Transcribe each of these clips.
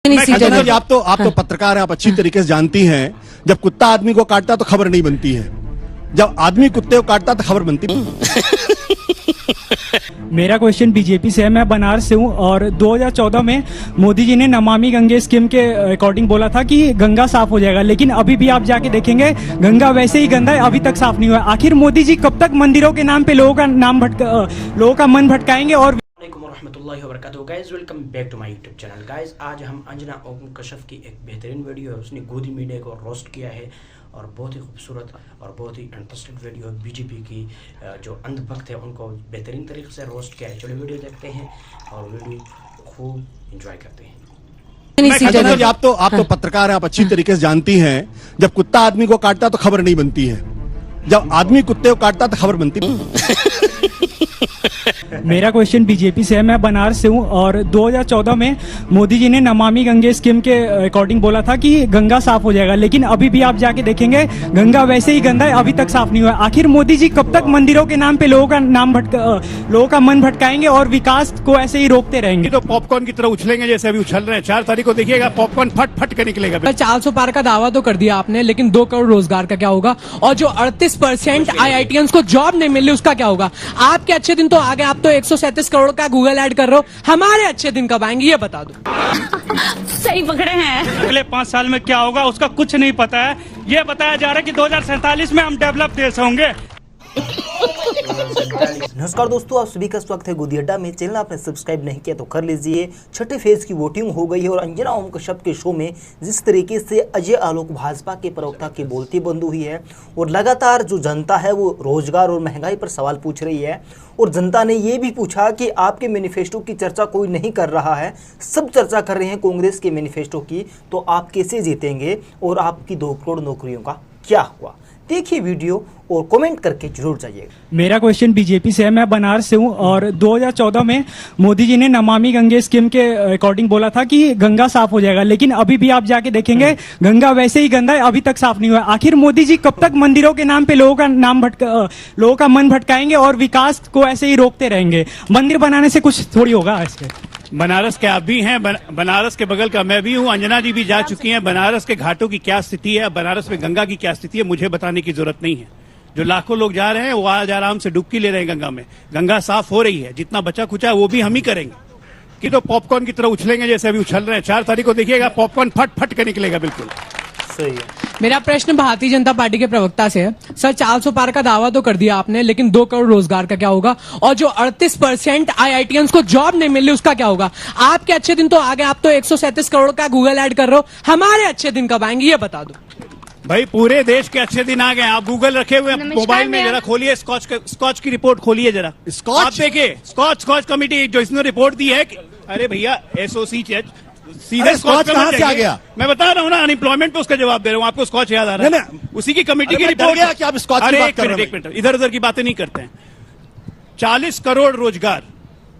आप तो पत्रकार हैं, आप अच्छी तरीके से जानती हैं, जब कुत्ता आदमी को काटता तो खबर नहीं बनती है, जब आदमी कुत्ते को काटता तो खबर बनती है। मेरा क्वेश्चन बीजेपी से है। मैं बनारस से हूँ और 2014 में मोदी जी ने नमामि गंगे स्कीम के अकॉर्डिंग बोला था कि गंगा साफ हो जाएगा, लेकिन अभी भी आप जाके देखेंगे गंगा वैसे ही गंदा है, अभी तक साफ नहीं हुआ। आखिर मोदी जी कब तक मंदिरों के नाम पे लोगों का मन भटकाएंगे? और रहमतुल्लाहि व बरकातहू। Guys welcome back to my YouTube channel. Guys आज हम अंजना ओम कश्यप की एक बेहतरीन वीडियो है, उसने गोदी मीडिया को रोस्ट किया है और बहुत ही खूबसूरत और बहुत ही इंटरेस्टिंग वीडियो है। बीजेपी की जो अंधभक्त है उनको बेहतरीन तरीके से रोस्ट किया है। चलो वीडियो देखते हैं और वीडियो खूब एंजॉय करते हैं। आप तो पत्रकार हैं, आप अच्छी तरीके से जानती हैं, जब कुत्ता आदमी को काटता तो खबर नहीं बनती है, जब आदमी कुत्ते को काटता तो खबर बनती है। मेरा क्वेश्चन बीजेपी से है। मैं बनारस से हूँ और 2014 में मोदी जी ने नमामि गंगे स्कीम के अकॉर्डिंग बोला था कि गंगा साफ हो जाएगा, लेकिन अभी भी आप जाके देखेंगे गंगा वैसे ही गंदा है, अभी तक साफ नहीं हुआ। आखिर मोदी जी कब तक मंदिरों के नाम पे लोगों का मन भटकाएंगे और विकास को ऐसे ही रोकते रहेंगे? तो पॉपकॉर्न की तरह उछलेंगे जैसे अभी उछल रहे हैं। 4 तारीख को देखिएगा पॉपकॉर्न फट फट के निकलेगा। 400 पार का दावा तो कर दिया आपने, लेकिन 2 करोड़ रोजगार का क्या होगा? और जो 38% IITians को जॉब नहीं मिल रही उसका क्या होगा? आपके अच्छे दिन तो आ गए, आप तो 137 करोड़ का गूगल ऐड कर रहे हो, हमारे अच्छे दिन कब आएंगे ये बता दो। सही पकड़े हैं। अगले 5 साल में क्या होगा उसका कुछ नहीं पता है। ये बताया जा रहा है कि 2047 में हम डेवलप देश होंगे। नमस्कार दोस्तों, आप सभी का स्वागत है गोदी अड्डा में। चैनल आपने सब्सक्राइब नहीं किया तो कर लीजिए। छठे फेज की वोटिंग हो गई है और अंजना ओम कश्यप के शो में जिस तरीके से अजय आलोक भाजपा के प्रवक्ता की बोलती बंद हुई है और लगातार जो जनता है वो रोजगार और महंगाई पर सवाल पूछ रही है और जनता ने ये भी पूछा कि आपके मैनिफेस्टो की चर्चा कोई नहीं कर रहा है, सब चर्चा कर रहे हैं कांग्रेस के मैनिफेस्टो की, तो आप कैसे जीतेंगे और आपकी 2 करोड़ नौकरियों का क्या हुआ? देखिए वीडियो और कमेंट करके जरूर जाइएगा। मेरा क्वेश्चन बीजेपी से है। मैं बनारस से हूँ और 2014 में मोदी जी ने नमामि गंगे स्कीम के अकॉर्डिंग बोला था कि गंगा साफ हो जाएगा, लेकिन अभी भी आप जाके देखेंगे गंगा वैसे ही गंदा है, अभी तक साफ नहीं हुआ। आखिर मोदी जी कब तक मंदिरों के नाम पे लोगों का मन भटकाएंगे और विकास को ऐसे ही रोकते रहेंगे? मंदिर बनाने से कुछ थोड़ी होगा ऐसे। बनारस के आप भी हैं, बनारस के बगल का मैं भी हूं, अंजना जी भी जा चुकी हैं। बनारस के घाटों की क्या स्थिति है, बनारस में गंगा की क्या स्थिति है, मुझे बताने की जरूरत नहीं है। जो लाखों लोग जा रहे हैं वो आज आराम से डुबकी ले रहे हैं गंगा में। गंगा साफ हो रही है, जितना बचा खुचा है वो भी हम ही करेंगे। कि तो पॉपकॉर्न की तरह उछलेंगे जैसे अभी उछल रहे हैं। 4 तारीख को देखिएगा पॉपकॉर्न फट फट के निकलेगा। बिल्कुल सही है। मेरा प्रश्न भारतीय जनता पार्टी के प्रवक्ता से है। सर 400 पार का दावा तो कर दिया आपने, लेकिन 2 करोड़ रोजगार का क्या होगा? और जो 38% IITians को जॉब नहीं मिल रही उसका क्या होगा? आपके अच्छे दिन तो आ गए, आप तो 137 करोड़ का गूगल ऐड कर रहे हो, हमारे अच्छे दिन कब आएंगे ये बता दो। भाई पूरे देश के अच्छे दिन आ गए। आप गूगल रखे हुए मोबाइल में, जरा खोलिए स्कॉच की रिपोर्ट खोलिए जरा। आप देखिए स्कॉच कमेटी जो इसने रिपोर्ट दी है। अरे भैया SOC सीधे स्कॉच कहां से आ गया? मैं बता रहा हूँ ना, अनएम्प्लॉयमेंट पे उसका जवाब दे रहा हूँ। आपको स्कॉच याद आ रहा है? उसी की कमेटी की रिपोर्ट है कि आप स्कॉच की बात कर रहे हैं। एक मिनट, इधर उधर की बातें नहीं करते हैं। 40 करोड़ रोजगार,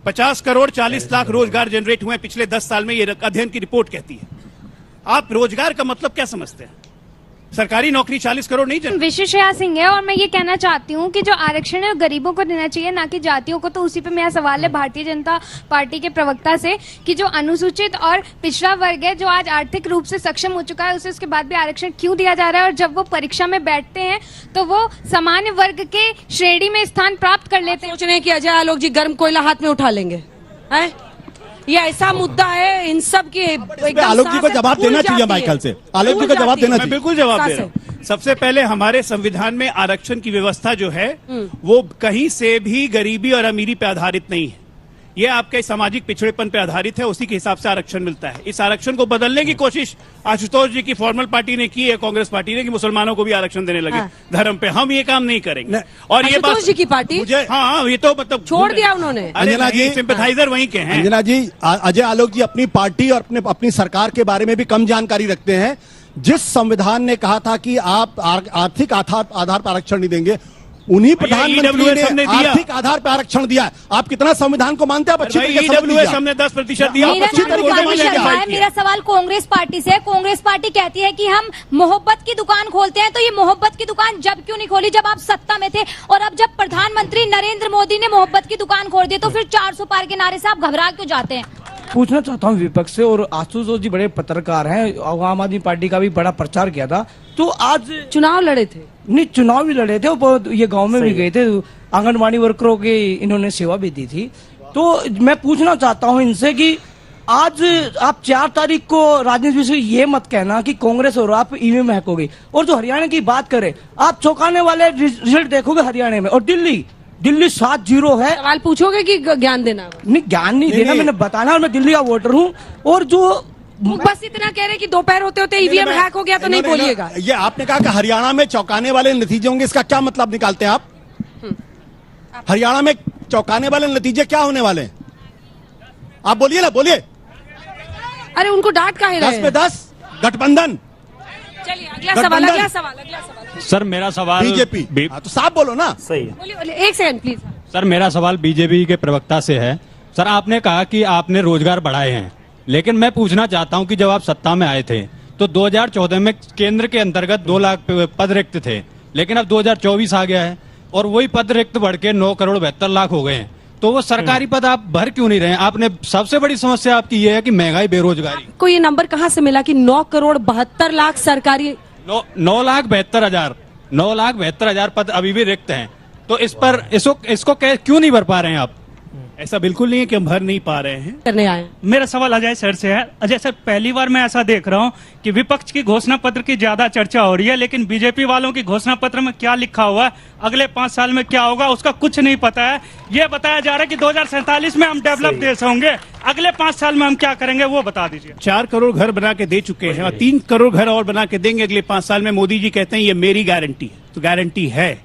50 करोड़ 40 लाख रोजगार जनरेट हुए पिछले 10 साल में, ये अध्ययन की रिपोर्ट कहती है। आप रोजगार का मतलब क्या समझते हैं? सरकारी नौकरी 40 करोड़ नहीं जनरेट। विशेषया सिंह है और मैं ये कहना चाहती हूँ कि जो आरक्षण है गरीबों को देना चाहिए, ना कि जातियों को। तो उसी पे मेरा सवाल है भारतीय जनता पार्टी के प्रवक्ता से कि जो अनुसूचित और पिछड़ा वर्ग है, जो आज आर्थिक रूप से सक्षम हो चुका है, उसे उसके बाद भी आरक्षण क्यों दिया जा रहा है? और जब वो परीक्षा में बैठते हैं तो वो सामान्य वर्ग के श्रेणी में स्थान प्राप्त कर लेते हैं। सोच रहे हैं कि अजय आलोक जी गर्म कोयला हाथ में उठा लेंगे हैं? ये ऐसा मुद्दा है इन सब की। आलोक जी को जवाब देना चाहिए माइकल से। आलोक जी को जवाब देना चाहिए। बिल्कुल जवाब दे रहा हूं। सबसे पहले हमारे संविधान में आरक्षण की व्यवस्था जो है वो कहीं से भी गरीबी और अमीरी पे आधारित नहीं है। ये आपके सामाजिक पिछड़ेपन पे आधारित है, उसी के हिसाब से आरक्षण मिलता है। इस आरक्षण को बदलने की कोशिश आशुतोष जी की फॉर्मल पार्टी ने की है, कांग्रेस पार्टी ने, कि मुसलमानों को भी आरक्षण देने लगे धर्म पे। हम ये काम नहीं करेंगे। और ये बात जी की पार्टी मुझे, हाँ ये तो मतलब छोड़ दिया उन्होंने। अंजना जी सिंपैथाइजर वहीं के हैं। अंजना जी, अजय आलोक जी अपनी पार्टी और अपनी सरकार के बारे में भी कम जानकारी रखते हैं। जिस संविधान ने कहा था कि आप आर्थिक आधार पर आरक्षण नहीं देंगे, उन्हीं प्रधानमंत्री ने आर्थिक आधार पर आरक्षण दिया है। आप कितना संविधान को मानते हैं? आप अच्छी तरीके से समझ लीजिए। हमने 10% दिया। मेरा सवाल कांग्रेस पार्टी से है। कांग्रेस पार्टी कहती है कि हम मोहब्बत की दुकान खोलते हैं, तो ये मोहब्बत की दुकान जब क्यों नहीं खोली जब आप सत्ता में थे? और अब जब प्रधानमंत्री नरेंद्र मोदी ने मोहब्बत की दुकान खोल दी तो फिर 400 पार के नारे से आप घबरा क्यों जाते हैं? पूछना चाहता हूँ विपक्ष से, और आशुतोष जी बड़े पत्रकार हैं, आम आदमी पार्टी का भी बड़ा प्रचार किया था, तो आज चुनाव लड़े थे? नहीं, चुनाव भी लड़े थे और ये गांव में भी गए थे, आंगनबाड़ी वर्करों की इन्होंने सेवा भी दी थी। तो मैं पूछना चाहता हूँ इनसे कि आज आप 4 तारीख को राजनीति विषय ये मत कहना कि कांग्रेस और आप ईवीएम हैक हो गई। और जो हरियाणा की बात करें, आप चौंकाने वाले रिजल्ट देखोगे हरियाणा में। और दिल्ली 7-0 है। सवाल पूछोगे कि ज्ञान देना? नहीं, ज्ञान नहीं देना, मैंने बताना, और मैं दिल्ली का वोटर हूँ। और जो बस इतना कह रहे कि दोपहर होते होते ईवीएम हैक हो गया तो नहीं बोलिएगा। ये आपने कहा कि हरियाणा में चौंकाने वाले नतीजे होंगे, इसका क्या मतलब निकालते हैं आप? हरियाणा में चौंकाने वाले नतीजे क्या होने वाले हैं? आप बोलिए ना, बोलिए। अरे उनको डांट काहे रहे? 10 में 10 गठबंधन। चलिए अगला सवाल। सर मेरा सवाल बीजेपी। तो साफ बोलो ना। सही है। बोलिए, एक सेकंड प्लीज। सर मेरा सवाल बीजेपी के प्रवक्ता से है। सर आपने कहा कि आपने रोजगार बढ़ाए हैं, लेकिन मैं पूछना चाहता हूं कि जब आप सत्ता में आए थे तो 2014 में केंद्र के अंतर्गत 2 लाख पद रिक्त थे, लेकिन अब 2024 आ गया है और वही पद रिक्त बढ़ के 9 करोड़ 72 लाख हो गए हैं। तो वो सरकारी पद आप भर क्यों नहीं रहे? आपने सबसे बड़ी समस्या आपकी ये है कि महंगाई, बेरोजगारी। को ये नंबर कहाँ से मिला कि 9 करोड़ 72 लाख सरकारी? 9 लाख 72 हजार पद अभी भी रिक्त हैं। तो इस पर इसको क्यों नहीं भर पा रहे हैं आप? ऐसा बिल्कुल नहीं है कि हम भर नहीं पा रहे हैं। करने आए। मेरा सवाल अजय सर से है। अजय सर, पहली बार मैं ऐसा देख रहा हूं कि विपक्ष की घोषणा पत्र की ज्यादा चर्चा हो रही है, लेकिन बीजेपी वालों की घोषणा पत्र में क्या लिखा हुआ है, अगले 5 साल में क्या होगा, उसका कुछ नहीं पता है। ये बताया जा रहा है कि 2047 में हम डेवलप देश होंगे, अगले 5 साल में हम क्या करेंगे वो बता दीजिए। 4 करोड़ घर बना के दे चुके हैं और 3 करोड़ घर और बना के देंगे अगले 5 साल में। मोदी जी कहते हैं ये मेरी गारंटी है, तो गारंटी है।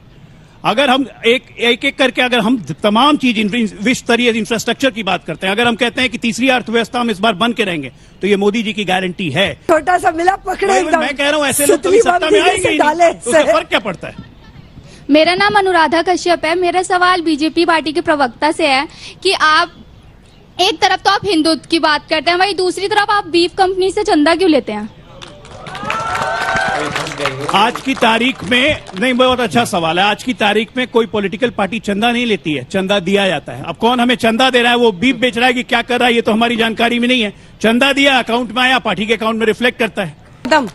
अगर हम एक करके अगर हम तमाम चीज विश्व स्तरीय इंफ्रास्ट्रक्चर की बात करते हैं, अगर हम कहते हैं कि तीसरी अर्थव्यवस्था हम इस बार बन के रहेंगे, तो ये मोदी जी की गारंटी है। छोटा सा मिला पकड़े, मैं कह रहा हूँ ऐसे लोग कभी सत्ता में आएंगे ही नहीं, तो उससे फर्क क्या पड़ता है? मेरा नाम अनुराधा कश्यप है। मेरा सवाल बीजेपी पार्टी के प्रवक्ता से है कि आप एक तरफ तो आप हिंदुत्व की बात करते हैं, वहीं दूसरी तरफ आप बीफ कंपनी से चंदा क्यों लेते हैं? आज की तारीख में नहीं, बहुत अच्छा सवाल है। आज की तारीख में कोई पॉलिटिकल पार्टी चंदा नहीं लेती है, चंदा दिया जाता है। अब कौन हमें चंदा दे रहा है, वो बीफ बेच रहा है कि क्या कर रहा है, ये तो हमारी जानकारी में नहीं है। चंदा दिया, अकाउंट में आया, पार्टी के अकाउंट में रिफ्लेक्ट करता है। एकदम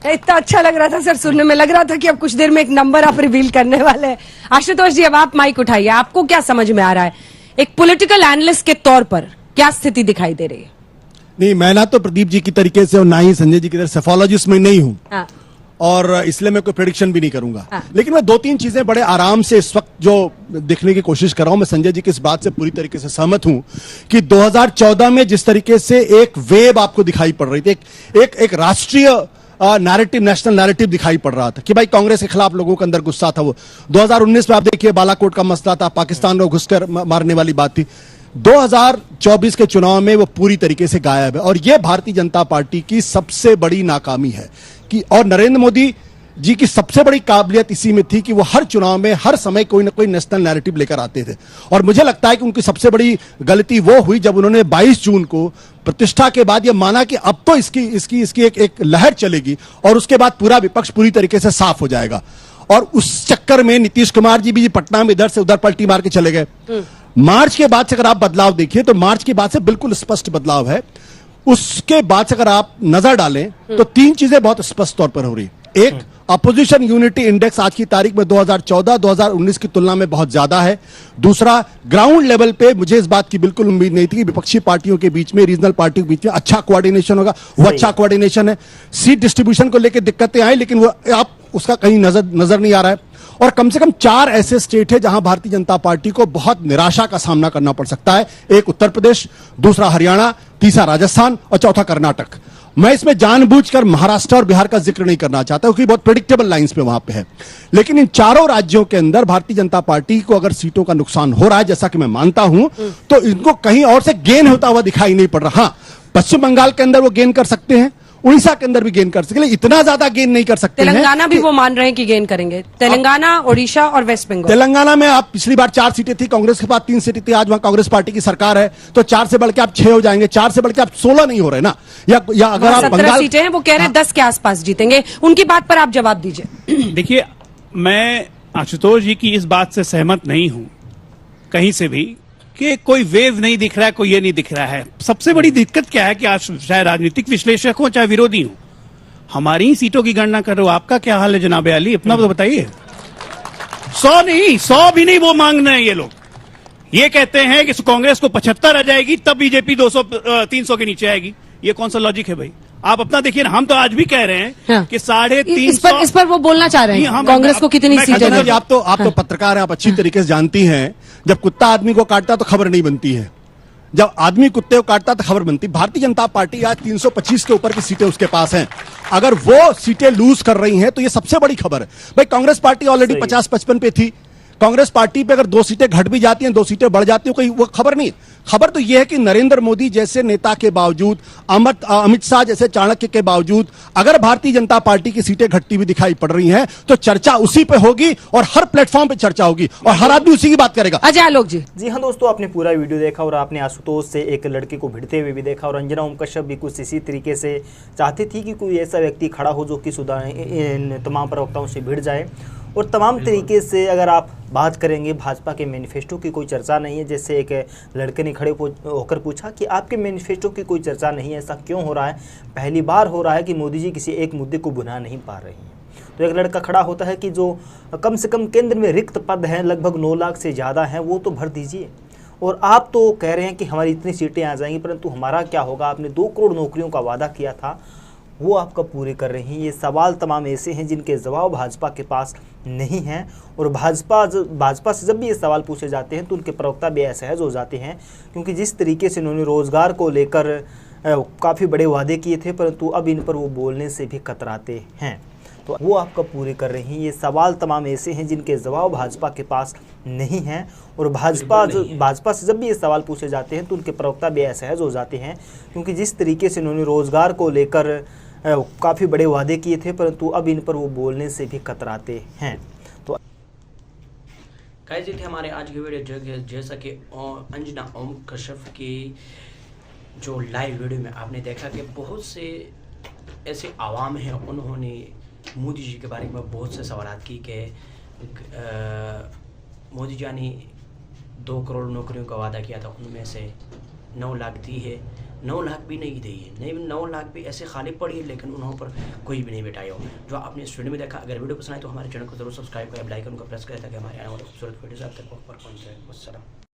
इतना अच्छा लग रहा था सर सुनने में, लग रहा था कि अब कुछ देर में एक नंबर आप रिवील करने वाले हैं। आशुतोष जी, अब आप माइक उठाइए, आपको क्या समझ में आ रहा है एक पॉलिटिकल एनालिस्ट के तौर पर, क्या स्थिति दिखाई दे रही है? नहीं, मैं ना तो प्रदीप जी की तरीके से और ना ही संजय जी की तरह सेफोलॉजिस्ट में नहीं हूं। हाँ। और इसलिए मैं कोई प्रेडिक्शन भी नहीं करूंगा। लेकिन मैं 2-3 चीजें बड़े आराम से इस वक्त जो देखने की कोशिश कर रहा हूं, मैं संजय जी की इस बात से पूरी तरीके से सहमत हूं कि 2014 में जिस तरीके से एक वेव आपको दिखाई पड़ रही थी, एक राष्ट्रीय नैरेटिव, नेशनल नैरेटिव दिखाई पड़ रहा था कि भाई कांग्रेस के खिलाफ लोगों के अंदर गुस्सा था। वो 2019 में आप देखिए बालाकोट का मसला था, पाकिस्तान को घुसकर मारने वाली बात थी। 2024 के चुनाव में वो पूरी तरीके से गायब है और यह भारतीय जनता पार्टी की सबसे बड़ी नाकामी है कि, और नरेंद्र मोदी जी की सबसे बड़ी काबिलियत इसी में थी कि वो हर चुनाव में हर समय कोई ना कोई नेशनल नैरेटिव लेकर आते थे। और मुझे लगता है कि उनकी सबसे बड़ी गलती वो हुई जब उन्होंने 22 जून को प्रतिष्ठा के बाद यह माना कि अब तो इसकी एक लहर चलेगी और उसके बाद पूरा विपक्ष पूरी तरीके से साफ हो जाएगा। और उस चक्कर में नीतीश कुमार जी भी पटना में इधर से उधर पलटी मार के चले गए। मार्च के बाद से अगर आप बदलाव देखिए तो मार्च के बाद से बिल्कुल स्पष्ट बदलाव है। उसके बाद से अगर आप नजर डालें तो 3 चीजें बहुत स्पष्ट तौर पर हो रही। एक, अपोजिशन यूनिटी इंडेक्स आज की तारीख में 2014-2019 की तुलना में बहुत ज्यादा है। दूसरा, ग्राउंड लेवल पे मुझे इस बात की बिल्कुल उम्मीद नहीं थी कि विपक्षी पार्टियों के बीच में, रीजनल पार्टियों के बीच में अच्छा कोऑर्डिनेशन होगा। वो अच्छा कोऑर्डिनेशन है। सीट डिस्ट्रीब्यूशन को लेकर दिक्कतें आई, लेकिन वो आप उसका कहीं नजर नहीं आ रहा है। और कम से कम 4 ऐसे स्टेट है जहां भारतीय जनता पार्टी को बहुत निराशा का सामना करना पड़ सकता है। एक उत्तर प्रदेश, दूसरा हरियाणा, तीसरा राजस्थान और चौथा कर्नाटक। मैं इसमें जानबूझकर महाराष्ट्र और बिहार का जिक्र नहीं करना चाहता क्योंकि बहुत प्रेडिक्टेबल लाइंस पे वहां पे है। लेकिन इन चारों राज्यों के अंदर भारतीय जनता पार्टी को अगर सीटों का नुकसान हो रहा है, जैसा कि मैं मानता हूं, तो इनको कहीं और से गेन होता हुआ दिखाई नहीं पड़ रहा। पश्चिम बंगाल के अंदर वो गेन कर सकते हैं, उड़ीसा के अंदर भी गेन कर सकते हैं, इतना ज्यादा गेन नहीं कर सकते। तेलंगाना भी वो मान रहे हैं कि गेन करेंगे। तेलंगाना, ओडिशा और वेस्ट बंगाल। तेलंगाना में आप पिछली बार 4 सीटें थी, कांग्रेस के पास 3 सीटें थी, आज वहां कांग्रेस पार्टी की सरकार है, तो 4 से बढ़ के आप 6 हो जाएंगे, 4 से बढ़ के आप 16 नहीं हो रहे ना। या अगर आप 17 सीटें हैं, वो कह रहे हैं 10 के आसपास जीतेंगे। उनकी बात पर आप जवाब दीजिए। देखिए, मैं आशुतोष जी की इस बात से सहमत नहीं हूं कहीं से भी। कि कोई वेव नहीं दिख रहा है, कोई ये नहीं दिख रहा है। सबसे बड़ी दिक्कत क्या है कि आज चाहे राजनीतिक विश्लेषक हो चाहे विरोधी हो, हमारी ही सीटों की गणना कर रहे हो। आपका क्या हाल है जनाब अली, अपना तो बताइए। 100 भी नहीं वो मांग रहे हैं ये लोग। ये कहते हैं कि कांग्रेस को 75 आ जाएगी तब बीजेपी 300 के नीचे आएगी। ये कौन सा लॉजिक है भाई? आप अपना देखिए ना। हम तो आज भी कह रहे हैं हाँ। कि 350 इस पर वो बोलना चाह रहे हैं कांग्रेस को कितनी सीटें अच्छा जी, आप तो पत्रकार हैं, आप अच्छी तरीके से जानती हैं, जब कुत्ता आदमी को काटता तो खबर नहीं बनती है, जब आदमी कुत्ते को काटता तो खबर बनती। भारतीय जनता पार्टी आज 325 के ऊपर की सीटें उसके पास हैं। अगर वो सीटें लूज कर रही हैं तो ये सबसे बड़ी खबर है भाई। कांग्रेस पार्टी ऑलरेडी 50-55 पे थी। कांग्रेस पार्टी पे अगर 2 सीटें घट भी जाती हैं, 2 सीटें बढ़ जाती हैं, कोई वो खबर नहीं। खबर तो यह है कि नरेंद्र मोदी जैसे नेता के बावजूद, अमित शाह जैसे चाणक्य के बावजूद, अगर भारतीय जनता पार्टी की सीटें घटती हुई दिखाई पड़ रही हैं तो चर्चा उसी पे होगी और हर प्लेटफॉर्म पे चर्चा होगी और हर आदमी उसी की बात करेगा। अजय आलोक जी। जी हाँ दोस्तों, आपने पूरा वीडियो देखा और आपने आशुतोष से एक लड़के को भिड़ते हुए भी देखा और अंजना ओम कश्यप भी कुछ इसी तरीके से चाहती थी कि कोई ऐसा व्यक्ति खड़ा हो जो कि इन तमाम प्रवक्ताओं से भिड़ जाए। और तमाम तरीके से अगर आप बात करेंगे, भाजपा के मैनिफेस्टो की कोई चर्चा नहीं है। जैसे एक लड़के ने खड़े होकर पूछा कि आपके मैनिफेस्टो की कोई चर्चा नहीं है, ऐसा क्यों हो रहा है? पहली बार हो रहा है कि मोदी जी किसी एक मुद्दे को भुना नहीं पा रहे हैं। तो एक लड़का खड़ा होता है कि जो कम से कम केंद्र में रिक्त पद हैं, लगभग 9 लाख से ज़्यादा हैं, वो तो भर दीजिए। और आप तो कह रहे हैं कि हमारी इतनी सीटें आ जाएंगी, परंतु हमारा क्या होगा? आपने 2 करोड़ नौकरियों का वादा किया था, वो आप कब पूरे कर रहे हैं? ये सवाल तमाम ऐसे हैं जिनके जवाब भाजपा के पास नहीं हैं। और भाजपा से जब भी ये सवाल पूछे जाते हैं तो उनके प्रवक्ता भी असहज हो जाते हैं, क्योंकि जिस तरीके से उन्होंने रोज़गार को लेकर काफ़ी बड़े वादे किए थे, परंतु अब इन पर वो बोलने से भी कतराते हैं। तो वो आप कब पूरे कर रहे हैं? ये सवाल तमाम ऐसे हैं जिनके जवाब भाजपा के पास नहीं हैं। और भाजपा से जब भी ये सवाल पूछे जाते हैं तो उनके प्रवक्ता भी असहज हो जाते हैं, क्योंकि जिस तरीके से उन्होंने रोज़गार को लेकर काफ़ी बड़े वादे किए थे, परंतु अब इन पर वो बोलने से भी कतराते हैं। तो गाइस, ये थे हमारे आज के वीडियो। जैसा कि अंजना ओम कश्यप की जो लाइव वीडियो में आपने देखा कि बहुत से ऐसे आवाम हैं, उन्होंने मोदी जी के बारे में बहुत से सवाल की कि मोदी जी ने 2 करोड़ नौकरियों का वादा किया था, उनमें से 9 लाख दी है, 9 लाख भी नहीं दी है, नहीं 9 लाख भी ऐसे खाली पड़ी है, लेकिन उन्होंने पर कोई भी नहीं बिठाया हो। जो आपने इस वीडियो में देखा, अगर वीडियो पसंद आए तो हमारे चैनल को जरूर सब्सक्राइब करें, बेल आइकन को प्रेस करें ताकि हमारे आने वाले खूबसूरत वीडियो आप तक पहुंच जाए।